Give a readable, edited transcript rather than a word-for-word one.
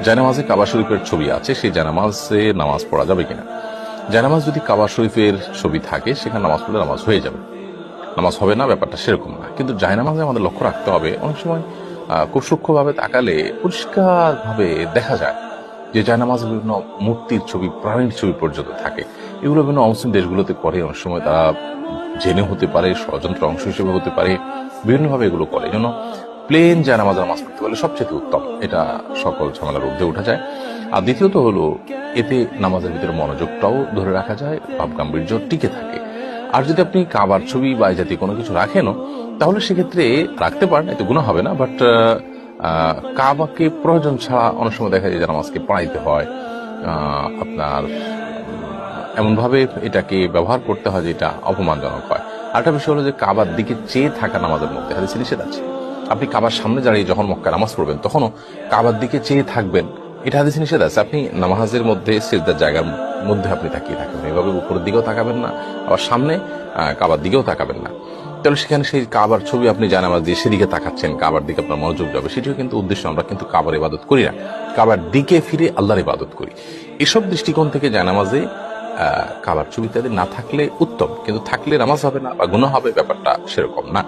জায়নামাজে কাবা শরীফের ছবি আছে, সেই জায়নামাজে নামাজ পড়া যাবে কিনা? জায়নামাজ যদি কাবা শরীফের ছবি থাকে সেখানে নামাজ পড়লে নামাজ হয়ে যাবে, নামাজ হবে না, ব্যাপারটা সেরকম না। কিন্তু জায়নামাজে আমাদের লক্ষ্য রাখতে হবে, অনেক সময় খুব সূক্ষ্মভাবে তাকালে পরিষ্কার ভাবে দেখা যায় যে জায়নামাজে বিভিন্ন মূর্তির ছবি, প্রাণীর ছবি পর্যন্ত থাকে। এগুলো বিভিন্ন অমুসলিম দেশগুলোতে করে, অনেক সময় তারা জেনে হতে পারে, ষড়যন্ত্র অংশ হিসেবে হতে পারে, বিভিন্নভাবে এগুলো করে। এই জন্য প্লেন জায়নামাজে নামাজ পড়তে পারলে সবচেয়ে উত্তম, এটা সকল ঝামেলার ঊর্ধ্বে উঠা যায়। আর দ্বিতীয়ত হলো, এতে নামাজের ভিতরে মনোযোগটাও ধরে রাখা যায়, ভাব গাম্ভীর্য টিকে থাকে। আর যদি আপনি কাবার ছবি বা এই জাতীয় কোনো কিছু রাখেনও, তাহলে সেক্ষেত্রে রাখতে পারেন, এতে গুনাহ হবে না। বাট কাবাকে প্রয়োজন ছাড়া অনেক সময় দেখা যায় যে নামাজকে পড়াইতে হয়, আপনার এমন ভাবে এটাকে ব্যবহার করতে হয় যে এটা অপমানজনক হয়। আরেকটা বিষয় হলো যে কাবার দিকে চেয়ে থাকা নামাজের মধ্যে হাদিসে নিষেধ আছে। আপনি কাবার সামনে দাঁড়িয়ে যখন মক্কা নামাজ পড়বেন তখনও কাবার দিকে চেয়ে থাকবেন, এটা হাদিসে নিষেধ আছে। আপনি নামাজের মধ্যে সিজদার জায়গার মধ্যে আপনি তাকিয়ে থাকবেন, এভাবে উপরের দিকেও তাকাবেন না, আবার সামনে কাবার দিকেও তাকাবেন না। তাহলে সেখানে সেই কাবার ছবি আপনি জায়নামাজ দিয়ে সেদিকে তাকাচ্ছেন, কাবার দিকে আপনার মনোযোগ যাবে, সেটিও কিন্তু উদ্দেশ্য। আমরা কিন্তু কাবার ইবাদত করি না, কাবার দিকে ফিরে আল্লাহর ইবাদত করি। এসব দৃষ্টিকোণ থেকে জায়নামাজে কাবার ছবি ইত্যাদি না থাকলে উত্তম, কিন্তু থাকলে নামাজ হবে না বা গুনাহ হবে, ব্যাপারটা সেরকম না।